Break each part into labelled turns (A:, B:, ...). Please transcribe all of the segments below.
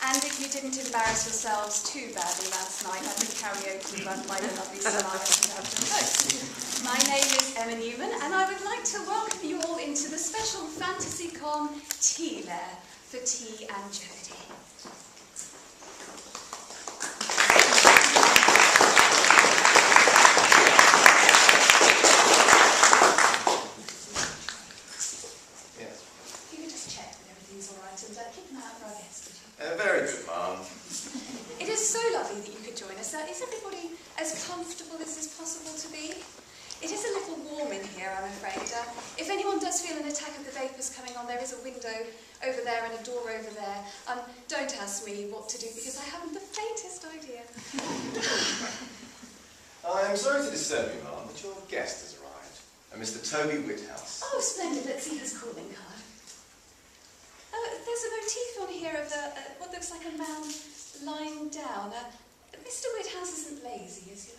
A: And if you didn't embarrass yourselves too badly last night, I did karaoke run by the lovely Samara. My name is Emma Newman, and I would like to welcome you all into the special Fantasycon tea lair for Tea and Jeopardy.
B: Very good, Mum.
A: It is so lovely that you could join us. Is everybody as comfortable as is possible to be? It is a little warm in here, I'm afraid. If anyone does feel an attack of the vapours coming on, there is a window over there and a door over there. Don't ask me what to do, because I haven't the faintest idea.
B: I'm sorry to disturb you, Mum, but your guest has arrived. Mr. Toby Whithouse.
A: Oh, splendid. Let's see his calling card. There's a motif on here of what looks like a man lying down. Mr. Whithouse isn't lazy, is he?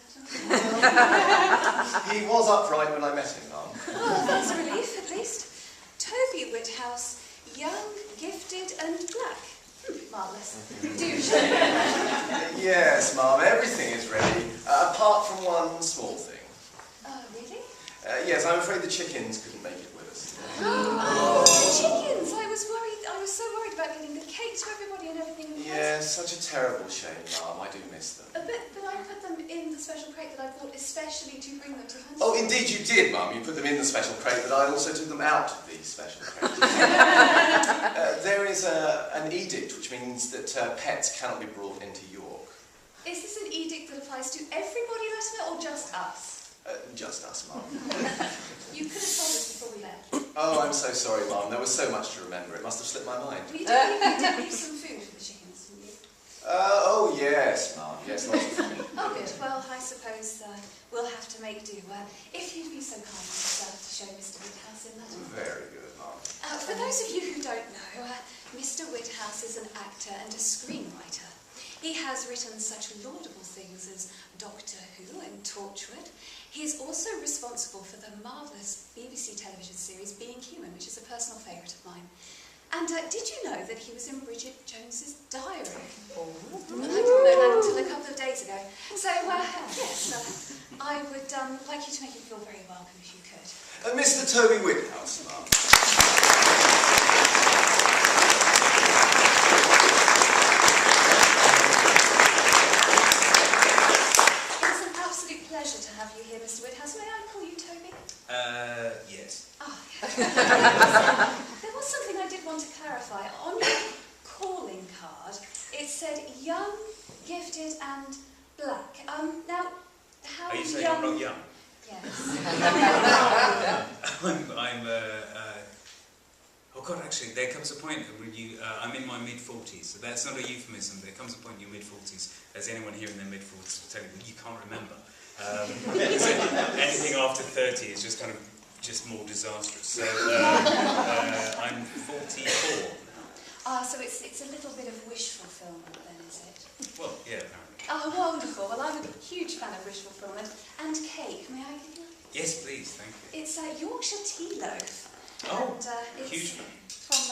B: He was upright when I met him, Mum.
A: Oh, that's a relief, at least. Toby Whithouse, young, gifted and black. Marvellous. Do show me.
B: Yes, Mum, everything is ready, apart from one small thing.
A: Oh, really?
B: Yes, I'm afraid the chickens couldn't make it with us.
A: Oh, the chickens! I was so worried about getting the cake to everybody and everything.
B: Yes, such a terrible shame, Mum. I do miss them.
A: But I put them in the special crate that I bought especially to bring them to Fantasycon.
B: Oh, indeed you did, Mum. You put them in the special crate, but I also took them out of the special crate. There is an edict which means that pets cannot be brought into York.
A: Is this an edict that applies to everybody, Latimer, or just us?
B: Just us, Mum.
A: You could have told us before we left.
B: Oh, I'm so sorry, Mum. There was so much to remember. It must have slipped my mind.
A: You did leave some food for the chickens, didn't you?
B: Oh, yes, Mum. Yes, lots of food.
A: Oh, good. Well, I suppose we'll have to make do. If you'd be so kind yourself to show Mr. Whithouse in that.
B: Very good, Mum.
A: For those of you who don't know, Mr. Whithouse is an actor and a screenwriter. He has written such laudable things as Doctor Who and Torchwood. He is also responsible for the marvellous BBC television series Being Human, which is a personal favourite of mine. And did you know that he was in Bridget Jones's diary? Oh. And I didn't know that until a couple of days ago. So, yes, I would like you to make him feel very welcome if you could.
B: Mr. Toby Whithouse, Mum.
A: Pleasure to have you here, Mr. Whithouse. May I call you Toby?
B: Yes.
A: Oh, yeah. There was something I did want to clarify. On your calling card, it said young, gifted and black. Now, how
C: Are you saying
A: young...
C: I'm not young?
A: Yes.
C: Oh God, actually, there comes a point when I'm in my mid-40s, so that's not a euphemism. There comes a point in your mid-40s, as anyone here in their mid-40s will tell you, you can't remember. So anything after 30 is just kind of more disastrous. So I'm 44 now.
A: So it's a little bit of wish fulfillment then, is it?
C: Well, yeah, apparently.
A: Oh, wonderful. Well, I'm a huge fan of wish fulfillment. And cake, may I give you?
C: Yes, please, thank you.
A: It's a Yorkshire tea loaf.
C: Oh,
A: and,
C: huge fan.
A: From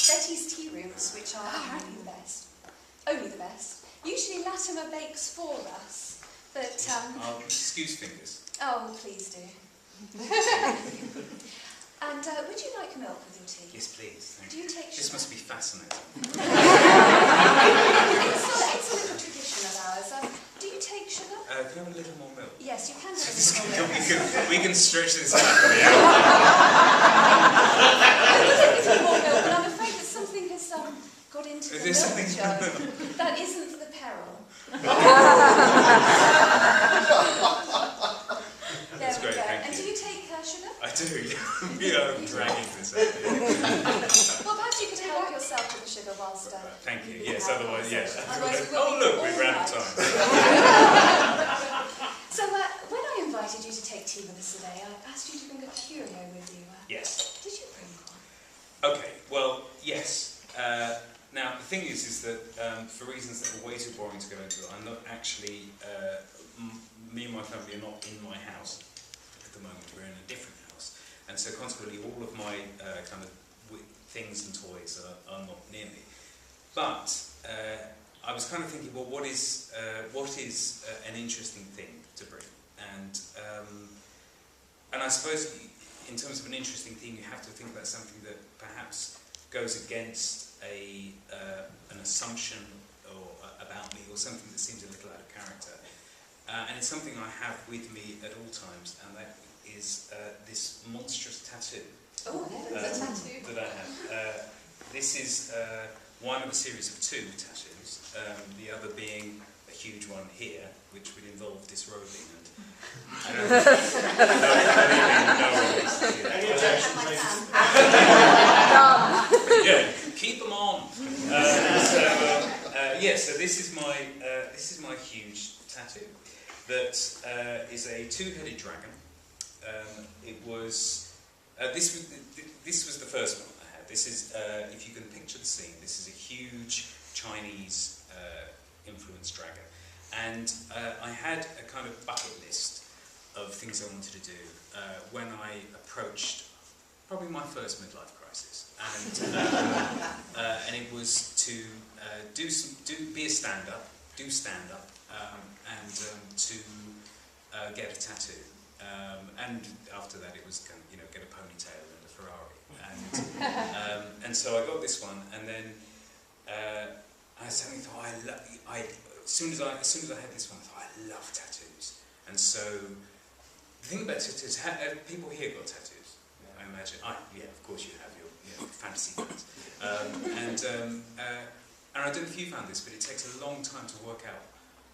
A: Betty's Tea Rooms, which are apparently the best. Only the best. Usually Latimer bakes for us, but...
C: excuse fingers.
A: Oh, please do. And would you like milk with your tea?
C: Yes, please. Thank
A: do you take sugar?
C: This must be fascinating.
A: It's a little tradition of ours. Do you take sugar?
C: Can I have a little more milk?
A: Yes, you can have a little more milk.
C: We can stretch this out for the hour.
A: I would like a little more milk, but I'm afraid that something has got into the milk jug. That isn't the peril.
C: That's great, thank you.
A: And do you take sugar?
C: I do, yeah. I'm dragging this out.
A: Well, perhaps you could help yourself to the sugar whilst...
C: Thank you, yes, otherwise, yes.
A: Otherwise
C: Oh, look, we've ran out of time.
A: So, when I invited you to take tea with us today, I asked you to bring a curio with you.
C: Yes.
A: Did you bring one?
C: Okay, well, yes. Now, the thing is that for reasons that are way too boring to go into, I'm not actually... me and my family are not in my house at the moment. We're in a different house. And so, consequently, all of my kind of things and toys are not near me. But I was kind of thinking, well, what is an interesting thing to bring? And I suppose in terms of an interesting thing, you have to think about something that perhaps goes against an assumption about me, or something that seems a little out of character. And it's something I have with me at all times, and that is this monstrous tattoo.
A: Oh, heavens, a tattoo.
C: That I have. This is one of a series of 2 tattoos, the other being a huge one here, which would involve disrobing and... Yeah, keep them on. So this is my huge tattoo that is a 2-headed dragon. It was this was the first one I had. This is if you can picture the scene. This is a huge Chinese influenced dragon, and I had a kind of bucket list of things I wanted to do when I approached probably my first midlife crisis, and it was to be a stand-up, do stand-up, and to get a tattoo. And after that, it was get a ponytail and a Ferrari, and so I got this one, and then I suddenly thought as soon as I had this one, I thought I love tattoos, and so the thing about tattoos, people here got tattoos. I imagine. Yeah, of course you have your Fantasycons. And I don't know if you found this, but it takes a long time to work out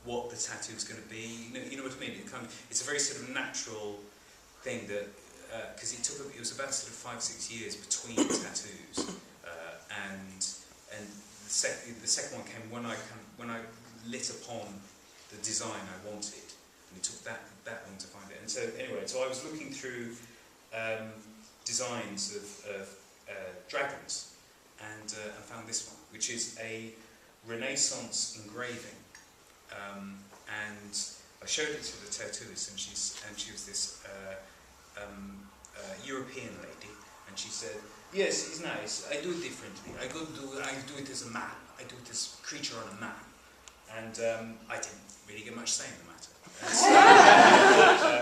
C: what the tattoo is going to be. You know what I mean? It's a very sort of natural thing that because it was about sort of 5-6 years between tattoos, and the second one came when I lit upon the design I wanted, and it took that long to find it. And so anyway, so I was looking through designs of dragons, and found this one, which is a Renaissance engraving. And I showed it to the tattooist, and she was this European lady, and she said, "Yes, it's nice. I do it differently. I do it as a man. I do it as a creature on a man." And I didn't really get much say in the matter.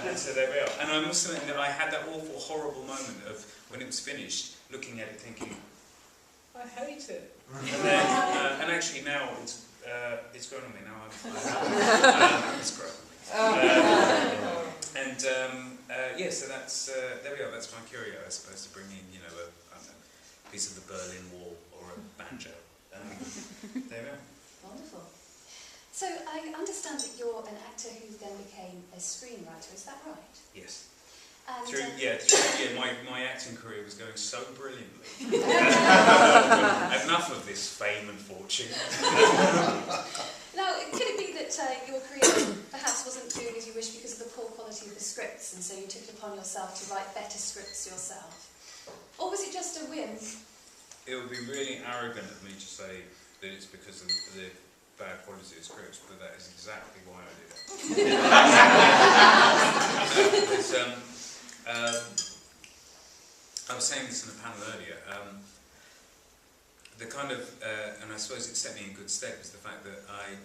C: And so there we are. And I must admit that I had that awful, horrible moment of when it was finished, looking at it, thinking, I hate it. And then, and actually now it's grown on me. Now it's grown. So that's there we are. That's my curio, I suppose, to bring in a piece of the Berlin Wall or a banjo. There we are.
A: Wonderful. So I understand that you're an actor who then became a screenwriter. Is that right?
C: Yes.
A: And
C: my acting career was going so brilliantly. Enough of this fame and fortune.
A: Now, could it be that your career perhaps wasn't doing as you wished because of the poor quality of the scripts, and so you took it upon yourself to write better scripts yourself? Or was it just a whim?
C: It would be really arrogant of me to say that it's because of the bad quality of scripts, but that is exactly why I did it. I was saying this in a panel earlier. The kind of, and I suppose it set me in good stead, was the fact that I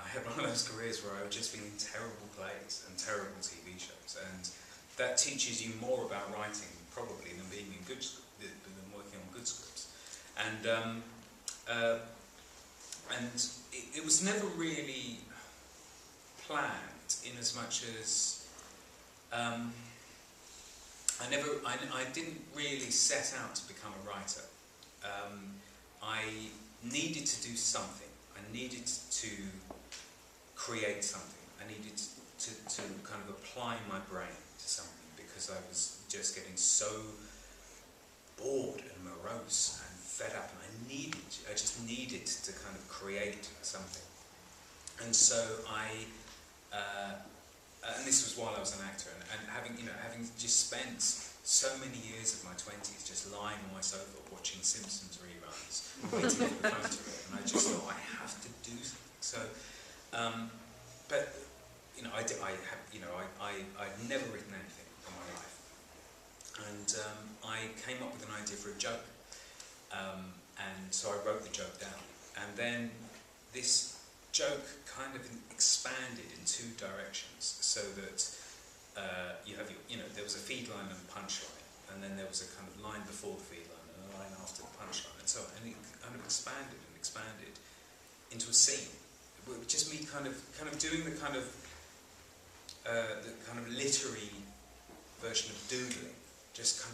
C: had one of those careers where I was just being in terrible plays and terrible TV shows, and that teaches you more about writing probably than being in good than working on good scripts, and it was never really planned, in as much as I didn't really set out to become a writer. I needed to do something. I needed to create something. I needed to kind of apply my brain to something, because I was just getting so bored and morose and fed up, and I just needed to kind of create something. And so and this was while I was an actor, and having just spent so many years of my 20s just lying on my sofa watching Simpsons reruns, waiting for the phone to ring, and I just thought, I have to do something. So, but I'd never written anything in my life, and I came up with an idea for a joke, and so I wrote the joke down, and then this joke kind of expanded in two directions, so that you have there was a feed line and a punchline, and then there was a kind of line before the feed line and a line after the punchline, and so on. And it kind of expanded into a scene. Just me kind of doing the kind of literary version of doodling, just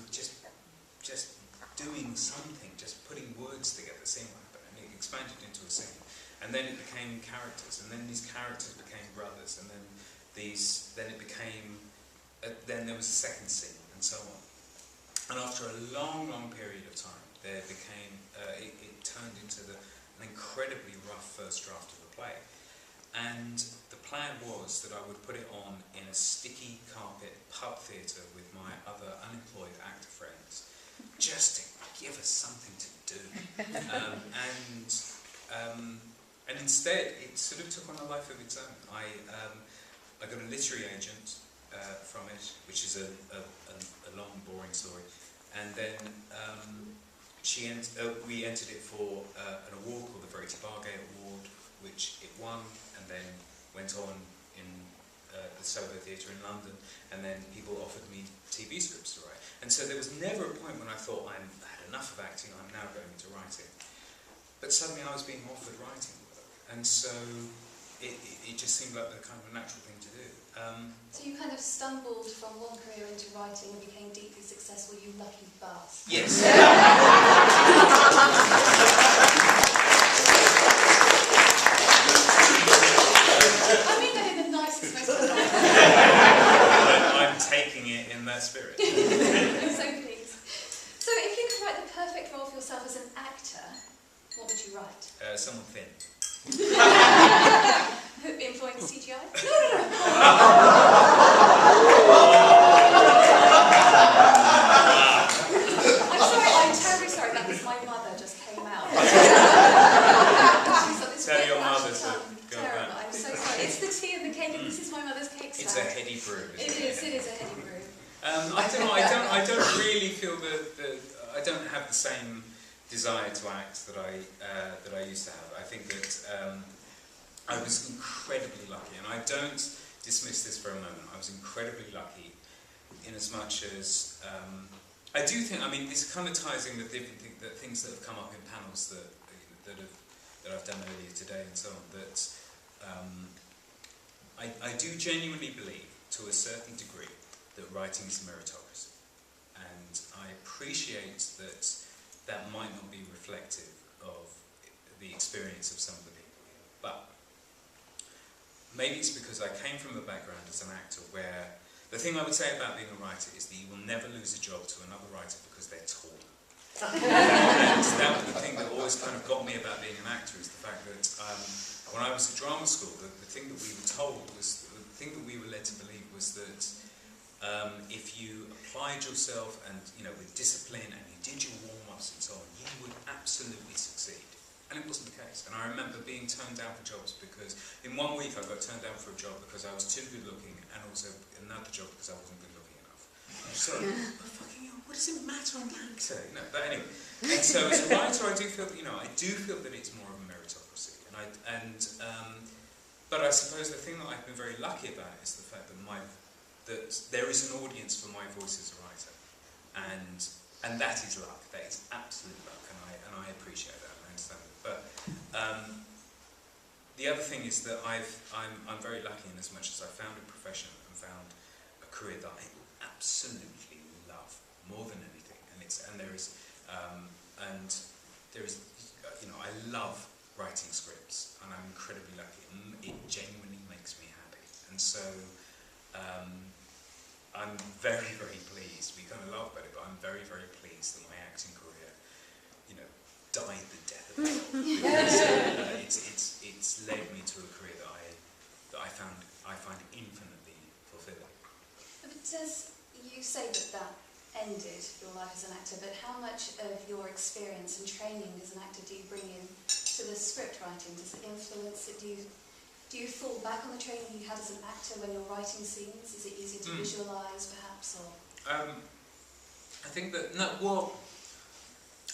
C: doing something, just putting words together, seemed like that, and it expanded into a scene. And then it became characters, and then these characters became brothers, and then then there was a second scene, and so on. And after a long, long period of time, there became it turned into an incredibly rough first draft of the play. And the plan was that I would put it on in a sticky carpet pub theatre with my other unemployed actor friends, just to give us something to do. And instead, it sort of took on a life of its own. I got a literary agent from it, which is a long, boring story. And then we entered it for an award called the Verity Bargate Award, which it won, and then went on in the Soho Theatre in London, and then people offered me TV scripts to write. And so there was never a point when I thought, I had enough of acting, I'm now going into writing. But suddenly I was being offered writing work, and so it just seemed like the kind of a natural thing to do.
A: So you kind of stumbled from one career into writing and became deeply successful, you lucky bastard.
C: Yes.
A: I mean that in the nicest, most polite way.
C: I'm taking it in that spirit.
A: I'm so pleased. So if you could write the perfect role for yourself as an actor, what would you write?
C: Someone thin.
A: Employing CGI? No. I'm terribly sorry, that was my mother just came out.
C: Tell your mother to go
A: terrible.
C: back.
A: I'm so sorry. It's the tea and the cake, and this is my mother's cake stand.
C: It's a heady brew.
A: It is a heady brew.
C: I don't really feel that I don't have the same desire to act that I used to have. I think that I was incredibly lucky, and I don't dismiss this for a moment. I was incredibly lucky in as much as I do think. I mean, this kind of ties in with different things that have come up in panels that I've done earlier today and so on. That I do genuinely believe, to a certain degree, that writing is a meritocracy, and I appreciate that might not be reflective of the experience of some of the people here, but maybe it's because I came from a background as an actor where the thing I would say about being a writer is that you will never lose a job to another writer because they're taller. And that was the thing that always kind of got me about being an actor, is the fact that when I was at drama school, the thing that we were told was, the thing that we were led to believe was that if you applied yourself and, with discipline, and you did your warm-ups and so on, you would absolutely succeed. And it wasn't the case. And I remember being turned down for jobs because, in 1 week I got turned down for a job because I was too good looking, and also another job because I wasn't good looking enough. So, fucking hell, what does it matter, I'm an actor? But anyway. And so as a writer, I do feel that it's more of a meritocracy. But I suppose the thing that I've been very lucky about is the fact that there is an audience for my voice as a writer, and that is luck. That is absolute luck, and I appreciate that. I understand it. But the other thing is that I'm very lucky in as much as I found a profession and found a career that I absolutely love more than anything, and there is I love writing scripts, and I'm incredibly lucky, and it genuinely makes me happy. And so I'm very, very pleased. We kind of laugh about it, but I'm very, very pleased that my acting career, died the death of it. Because it's led me to a career that I find infinitely fulfilling.
A: But as you say that ended your life as an actor, but how much of your experience and training as an actor do you bring in to the script writing? Does it influence it? Do you fall back on the training you had as an actor when you're writing scenes? Is it easier to visualise, perhaps? Or
C: I think that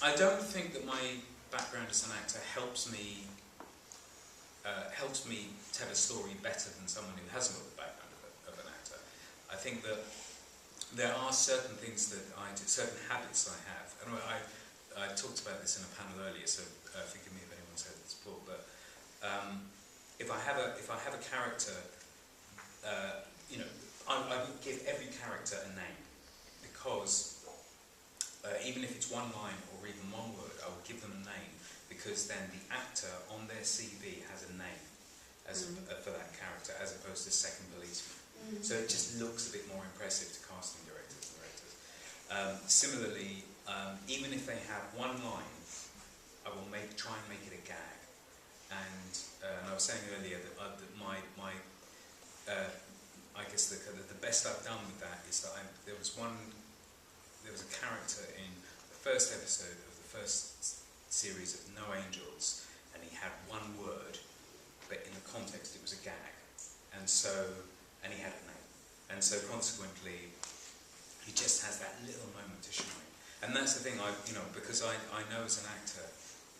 C: I don't think that my background as an actor helps me tell a story better than someone who hasn't got the background of an actor. I think that there are certain things that I do, certain habits I have, and I talked about this in a panel earlier, so forgive me if anyone's heard this before, but if I have a character, you know, I would give every character a name, because even if it's one line or even one word, I would give them a name, because then the actor on their CV has a name for that character, as opposed to second policeman. So it just looks a bit more impressive to casting directors and directors. Similarly, even if they have one line, I will try and make it a gag. And I was saying earlier that I guess the best I've done with that is that there was a character in the first episode of the first series of No Angels, and he had one word, but in the context it was a gag, and he had a name, and so consequently he just has that little moment to shine. And that's the thing, because I know as an actor,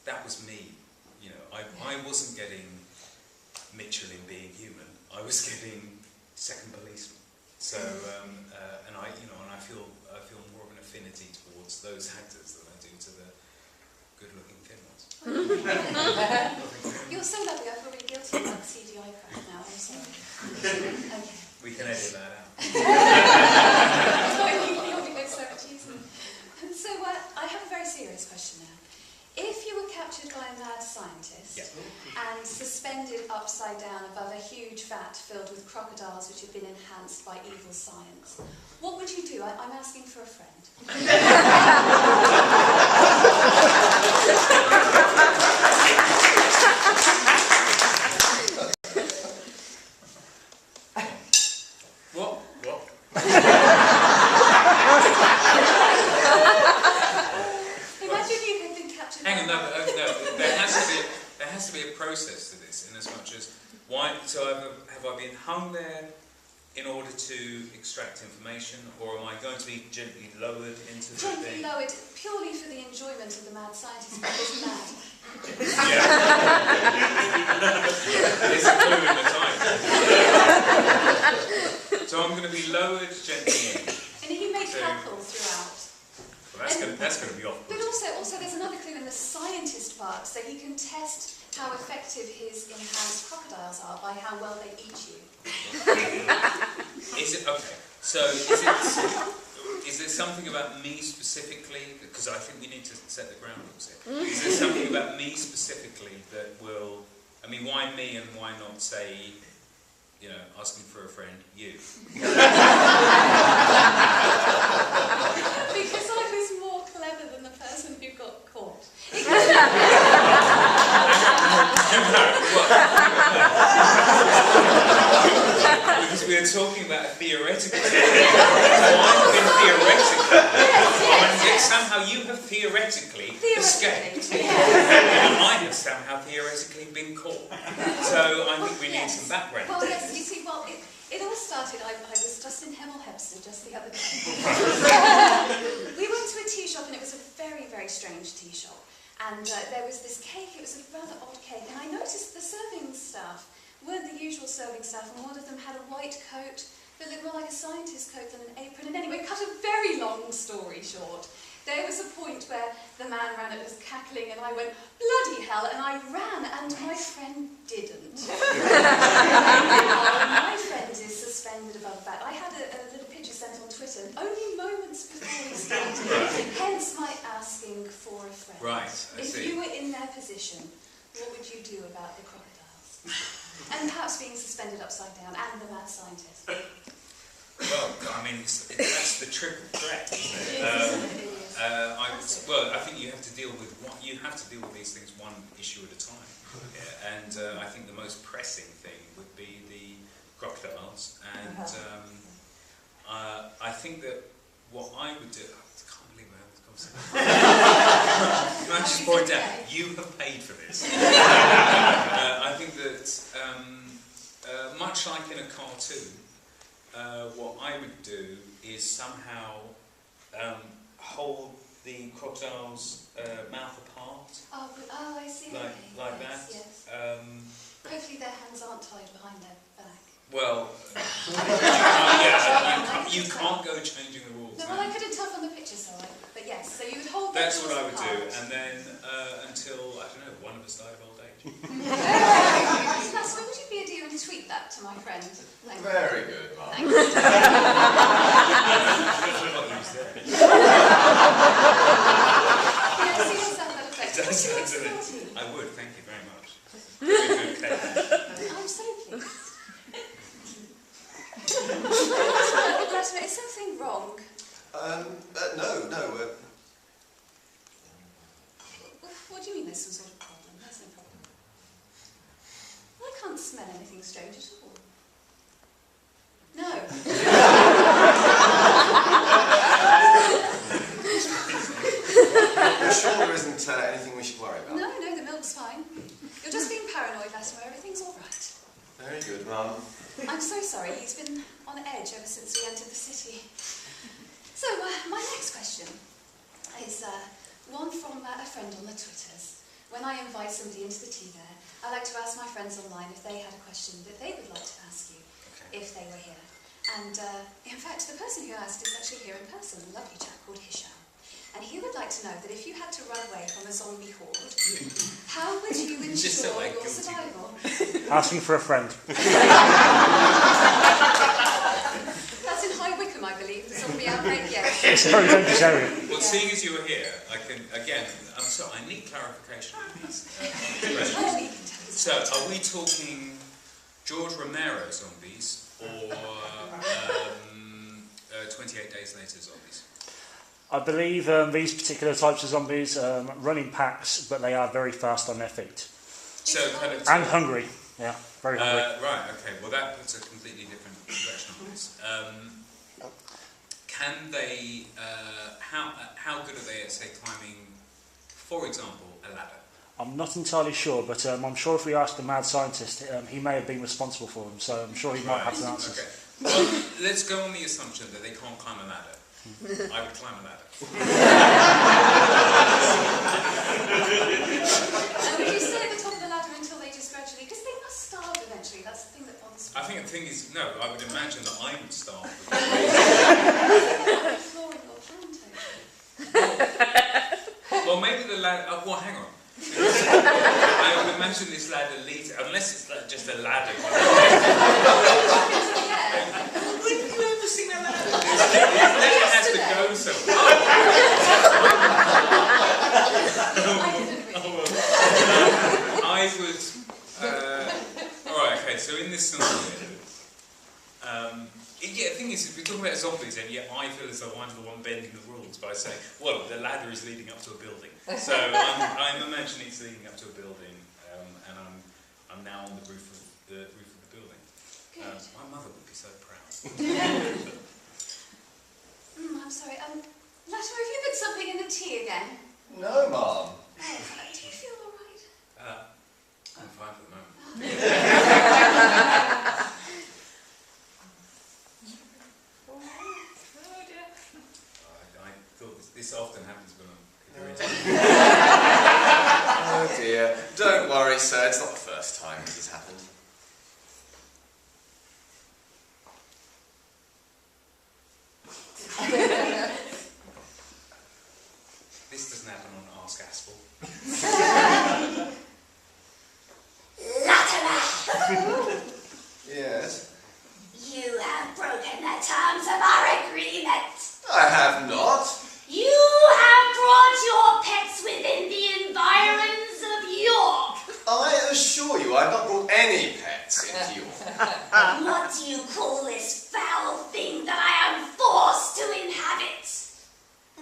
C: that was me. You know, I wasn't getting Mitchell in Being Human. I was getting Second Policeman. So, and I feel more of an affinity towards those actors than I do to the good-looking thin ones.
A: You're so lovely. I feel really guilty about the CGI crash now. I'm sorry. Okay.
C: We can edit that out.
A: So much easier. So I have a very serious question now. If you were captured by a mad scientist and suspended upside down above a huge vat filled with crocodiles which have been enhanced by evil science, what would you do? I'm asking for a friend.
C: What?
A: Imagine you had been captured.
C: Hang on, no. There has to be a process to this, in as much as have I been hung there in order to extract information, or am I going to be gently lowered into the thing?
A: Gently lowered, purely for the enjoyment of the mad scientist, because he's mad.
C: Yeah. There's a clue in the title. So I'm going to be lowered gently in.
A: And he may cackle throughout.
C: Well, that's going to be off.
A: But also there's another clue in the scientist part, so he can test how effective his enhanced crocodiles are by how well they eat you.
C: Is it okay? So is there something about me specifically? Because I think we need to set the ground rules here. Is there something about me specifically that will? I mean, why me and why not say, asking for a friend, you?
A: Because I was more clever than the person who got caught.
C: Because we are talking about a theoretical technique. So I've been theoretical. Yes. Somehow you have theoretically escaped. And I have somehow theoretically been caught. So I think we need some background.
A: Well, yes, you see, it all started, I was just in Hemel Hempstead just the other day. We went to a tea shop, and it was a very, very strange tea shop. And there was this cake, it was a rather odd cake, and I noticed the serving staff weren't the usual serving staff, and one of them had a white coat that looked more like a scientist's coat than an apron. And anyway, cut a very long story short, there was a point where the man ran at us cackling, and I went, bloody hell, and I ran, and my friend didn't. My friend is suspended above that. I had a little picture sent on Twitter, only moments before we started, hence my asking for a friend.
C: Right, I
A: If
C: see.
A: you were in their position, what would you do about the crocodiles? And perhaps being suspended upside down, and the mad scientist.
C: Well, I mean, that's the triple threat, isn't it? I think you have to deal with these things one issue at a time. Yeah, and I think the most pressing thing would be the crocodiles. And I think that what I would do. I can't believe we're having this conversation. Can I just point out, you have paid for this. I think that much like in a cartoon. What I would do is somehow hold the crocodile's mouth apart.
A: Oh, but
C: You can't go changing the rules.
A: No, well, I couldn't tell from the picture, but yes, so you would hold
C: That's
A: the
C: what I would do,
A: apart.
C: and then until, I don't know, one of us died of old age.
A: Latimer, would you be a dear and tweet that to my friend? Thank you.
B: Very good, Mum.
A: Thank you. See yourself that effect.
C: It does,
A: What's your
C: doesn't it?
A: expertise?
C: I would, thank you very much. Very good cake.
A: I'm so pleased. Latimer, is something wrong?
B: No.
A: What do you mean there's some sort of problem? There's no problem. Well, I can't smell anything strange at all. No.
B: You're sure there isn't anything we should worry about?
A: No, the milk's fine. You're just being paranoid, Latimer. Everything's all right.
B: Very good, Mum.
A: I'm so sorry. He's been on edge ever since we entered the city. So, my next question is one from a friend on the Twitters. When I invite somebody into the tea there, I like to ask my friends online if they had a question that they would like to ask you if they were here. And in fact, the person who asked is actually here in person, a lovely chap called Hisham. And he would like to know that if you had to run away from a zombie horde, how would you
C: Just
A: ensure
C: like
A: your
C: guilty.
A: survival?
D: Asking for a friend.
A: That's in High Wycombe, I believe, the zombie outbreak, yes.
D: It's a very dangerous area.
C: Well, seeing as you're here, I can, again, I'm sorry, I need clarification on these expressions.
A: Oh, you can tell us.
C: So, are we talking George Romero zombies or 28 Days Later zombies?
D: I believe these particular types of zombies run in packs, but they are very fast on their feet.
C: So, kind of.
D: And hungry. Yeah, very hungry.
C: Right, okay, well that puts a completely different direction on this. Can they, how good are they at, say, climbing, for example, a ladder?
D: I'm not entirely sure, but I'm sure if we asked the mad scientist, he may have been responsible for them, so I'm sure he might have some answers.
C: Okay. Well, let's go on the assumption that they can't climb a ladder. I would climb a ladder.
A: And would you stay at the top of the ladder until they just gradually... Because they must starve eventually, that's the thing that bothers me.
C: I think the thing is, no, I would imagine that I would starve.
A: Exploring your plan,
C: Well, maybe the ladder, well, hang on. I would imagine this ladder leads, unless it's like just a ladder. When have you ever seen a ladder? It has to go somewhere. I would. Alright, okay, so in this scenario, the thing is, if we talk about zombies, and yet I feel as though I'm the one bending the rules by saying, well, the ladder is leading up to a building. So I'm imagining it's leading up to a building, and I'm now on the roof of the building. My mother would be so proud.
A: I'm sorry, Latimer, have you put something in the tea again?
B: No, Mum.
A: Oh, do you feel alright?
C: I'm fine for the moment. I thought this often happens when I'm
B: Oh dear. Don't worry, sir. It's not the first time this has happened.
C: This doesn't happen on Ask Aspel.
E: Latimer,
B: Yes?
E: you have broken the terms of our agreement.
B: I have not.
E: You have brought your pets within the environs of York.
B: I assure you, I've not brought any pets into York.
E: What do you call this foul thing that I am forced to inhabit?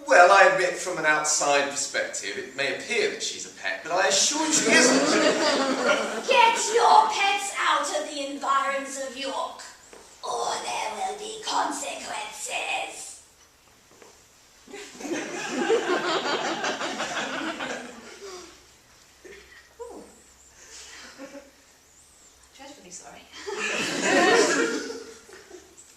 B: Well, I admit from an outside perspective, it may appear that she's a pet, but I assure you she isn't.
E: Get your pets out of the environs of York, or there will be consequences.
A: Ooh. Dreadfully sorry.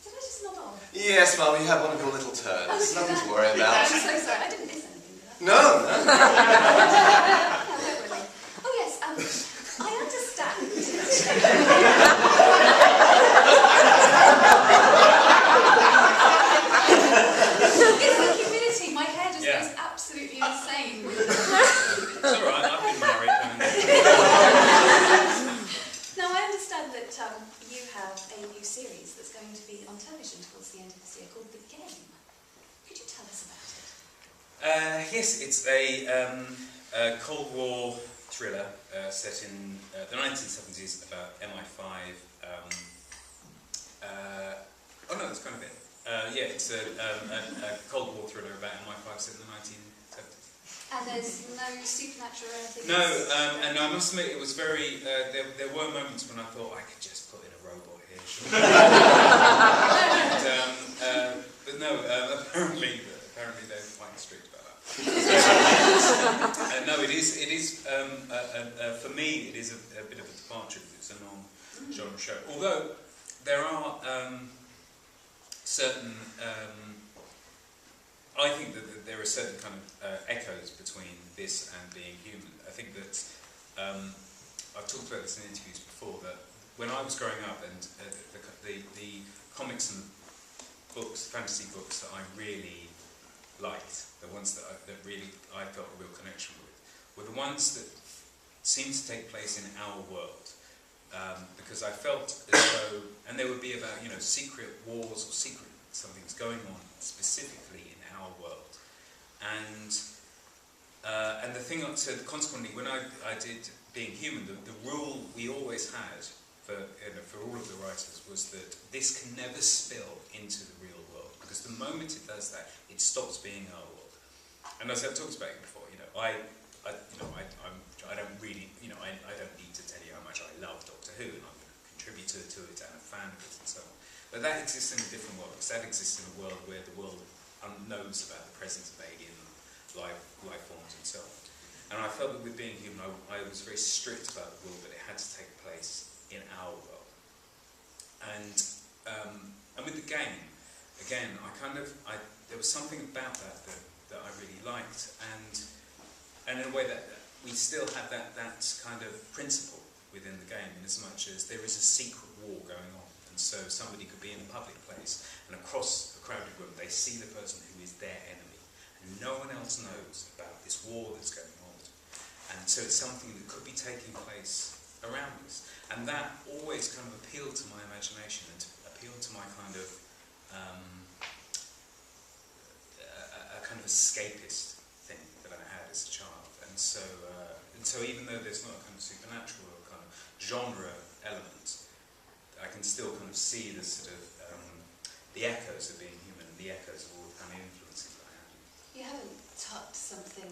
A: Did I just nod off?
B: Yes, Mum, you have one of your little turns. Nothing to worry
A: I'm
B: about.
A: so sorry, I didn't miss anything, did I?
B: No.
A: Oh yes, I understand.
C: a Cold War thriller set in the 1970s about MI5. Oh no, that's kind of it. Yeah, it's a Cold War thriller about MI5 set in the 1970s.
A: And there's no supernatural or anything?
C: No, and I must admit it was very... there were moments when I thought I could just put in a robot here. Sure. But no, apparently they're quite strict about that. No, it is for me, it is a bit of a departure. It's a non-genre show. Although there are certain, I think that there are certain kind of echoes between this and Being Human. I think that I've talked about this in interviews before. That when I was growing up, and the comics and books, fantasy books that I really liked, the ones that really I felt a real connection with, were the ones that seemed to take place in our world, because I felt as though, and they would be about secret wars or secret something's going on specifically in our world, and the thing. So consequently, when I did Being Human, the rule we always had for all of the writers was that this can never spill into the real world, because the moment it does that, it stops being our world. And as I've talked about it before, I don't really, I don't need to tell you how much I love Doctor Who, and I'm a contributor to it and a fan of it and so on. But that exists in a different world. That exists in a world where the world knows about the presence of alien life forms and so on. And I felt that with Being Human, I was very strict about the rule that it had to take place in our world. And with the game, again, there was something about that I really liked, and in a way that we still have that kind of principle within the game, in as much as there is a secret war going on, and so somebody could be in a public place, and across a crowded room they see the person who is their enemy, and no one else knows about this war that's going on, and so it's something that could be taking place around us, and that always kind of appealed to my imagination and appealed to my kind of a kind of escapist thing that I had as a child, and so even though there's not a kind of supernatural or kind of genre element, I can still kind of see the sort of the echoes of Being Human and the echoes of all the kind of influences that I had.
A: You haven't tucked something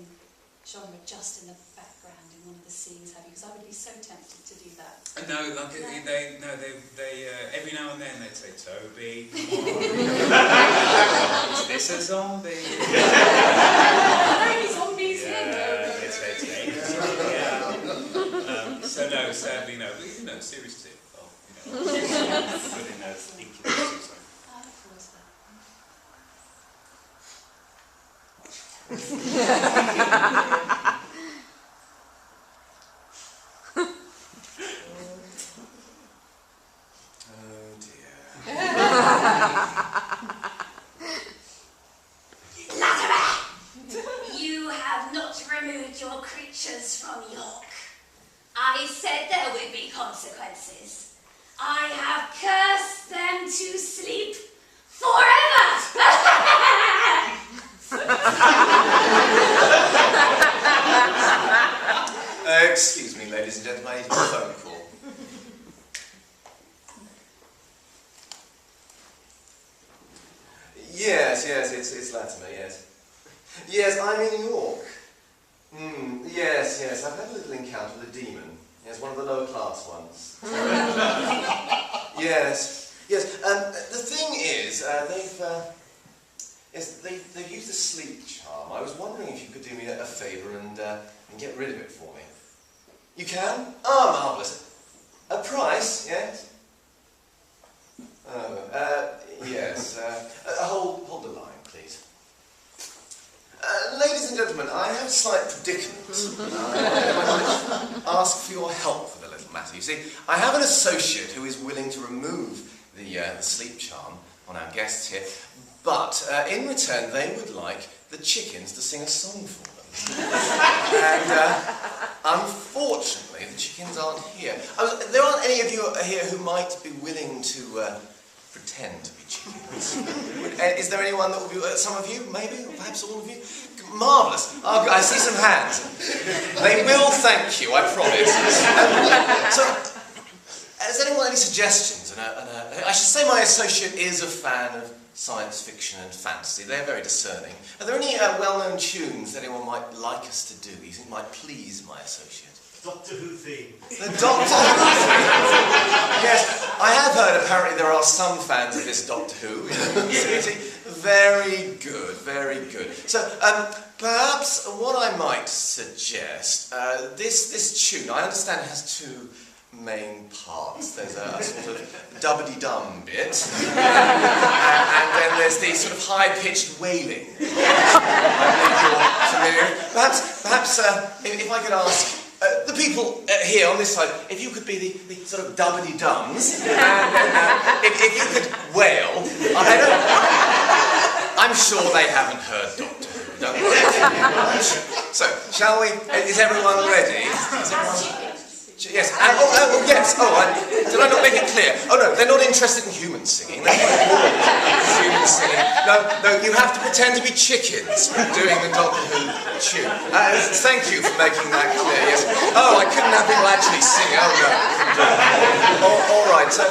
A: genre just in the background in one of the scenes, have you? Because I would be so tempted to do that.
C: No, like they every now and then they'd say, "Toby, come on, is this a zombie?"
A: Any zombies here?
C: They'd say, "Take the zombie out." So no, sadly no. But series 2. Well, put in a incubator.
B: Oh dear.
E: Latimer! You have not removed your creatures from York. I said there would be consequences. I have cursed them to sleep forever!
B: Excuse me, ladies and gentlemen, I need a phone call. Yes, it's Latimer, yes. Yes, I'm in York. Yes, I've had a little encounter with a demon. Yes, one of the lower class ones. Yes. The thing is, they've used a sleep charm. I was wondering if you could do me a favour and get rid of it for me. You can? Oh, marvellous. A price, yes? Oh, yes. Hold the line, please. Ladies and gentlemen, I have a slight predicament. I might ask for your help with a little matter. You see, I have an associate who is willing to remove the sleep charm on our guests here, but in return they would like the chickens to sing a song for them. And unfortunately, the chickens aren't here. There aren't any of you here who might be willing to pretend to be chickens. Is there anyone that will be... some of you, maybe? Or perhaps all of you? Come Marvellous. Oh, I see some hands. They will thank you, I promise. So, has anyone any suggestions? I should say my associate is a fan of science fiction and fantasy. They're very discerning. Are there any well-known tunes that anyone might like us to do, you think might please my associate?
F: Doctor Who theme.
B: The Doctor Who theme. Yes, I have heard apparently there are some fans of this Doctor Who. Very good, very good. So, perhaps what I might suggest, this tune, I understand has two main parts. There's a sort of dubbity-dum bit, and then there's the sort of high-pitched wailing. I believe you're familiar. Perhaps if I could ask the people here on this side, if you could be the sort of dubbity-dums, and if you could wail. I'm sure they haven't heard Doctor Who, don't they? So, shall we? Is everyone ready? Is everyone... Yes. Yes. Did I not make it clear? Oh no, they're not interested in human singing. Human singing. No, you have to pretend to be chickens doing the Doctor Who tune. Thank you for making that clear. Yes. Oh, I couldn't have people actually sing. Oh no. All right. So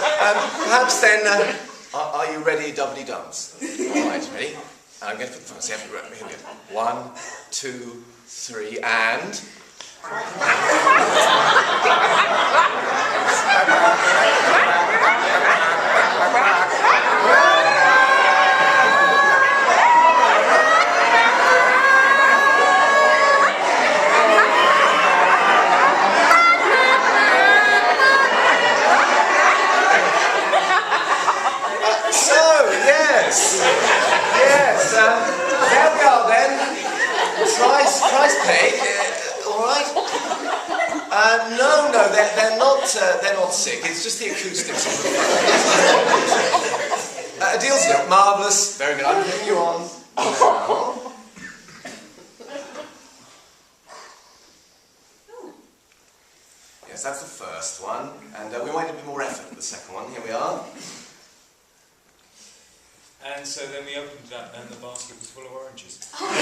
B: perhaps then, are you ready, Dubbly Dums? All right, ready? I'm going to put the first. Here we go. 1, 2, 3, and. Yes, there we are then. Price paid. All right. No, they're not sick. It's just the acoustics. Deal's good. Marvellous. Very good. I'm putting you on now. Yes, that's the first one, and we might have a bit more effort with the second one. Here we are.
C: And so then we opened it up and the basket was full of oranges.
A: I'm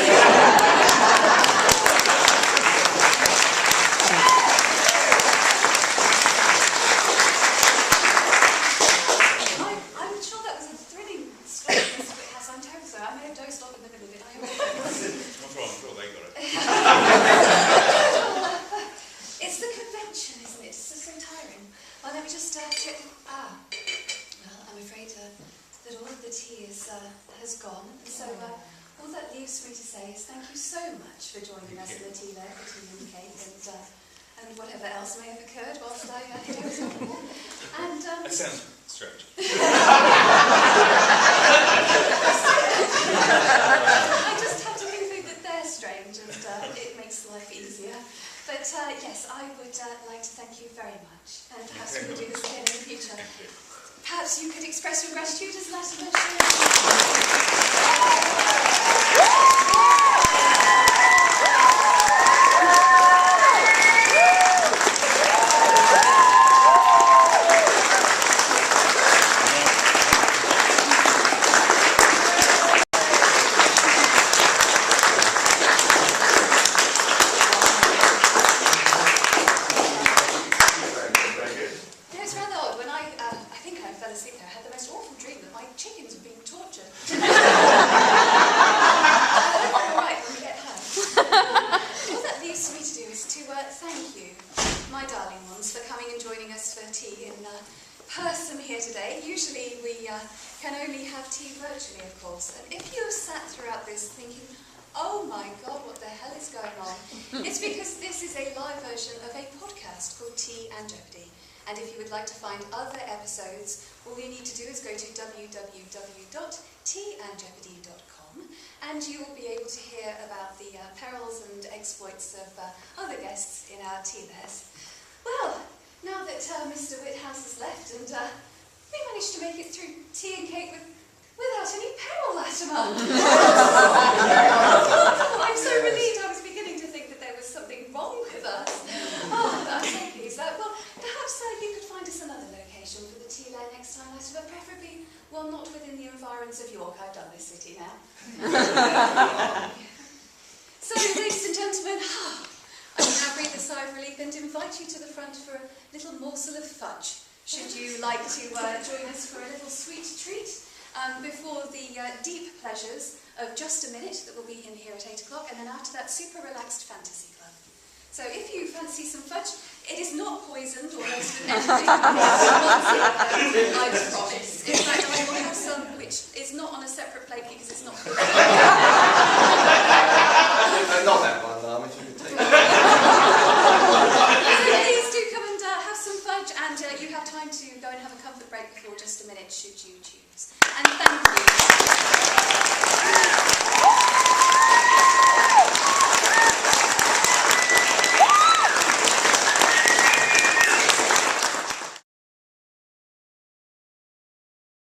A: sure that was a thrilling story, Mr. Whithouse. I'm terribly sorry. I may have dozed off in the middle of it.
C: I'm sure they got it.
A: It's the convention, isn't it? It's so tiring. Well, let me just check. Well, I'm afraid that all of the tea has gone. So all that leaves for me to say is thank you so much for joining us in the tea lair, the tea and the cake, and whatever else may have occurred whilst I was on board. And
C: that sounds strange.
A: I just have to conclude that they're strange, and it makes life easier. But yes, I would like to thank you very much, and perhaps we will do this again in the future. Perhaps you could express your gratitude as Latimer. Tea and Jeopardy. And if you would like to find other episodes, all you need to do is go to www.teaandjeopardy.com and you will be able to hear about the perils and exploits of other guests in our tea lairs. Well, now that Mr. Whithouse has left and we managed to make it through tea and cake without any peril, Latimer. Oh, I'm so relieved. I was beginning to think that there was something wrong with us. Oh, I'm so pleased. Well, perhaps you could find us another location for the tea lair next time, Latimer, preferably, well, not within the environs of York. I've done this city now. So, ladies and gentlemen, I will now breathe a sigh of relief and invite you to the front for a little morsel of fudge. Should you like to join us for a little sweet treat before the deep pleasures of Just a Minute that will be in here at 8 o'clock, and then after that, super relaxed fantasy club. So if you fancy some fudge, it is not poisoned or laced with anything. I promise. In fact, I will have some which is not on a separate plate because it's not poisoned.
B: Not that one, Mum, if you could take it.
A: So please do come and have some fudge, and you have time to go and have a comfort break before Just a Minute, should you choose. And thank you.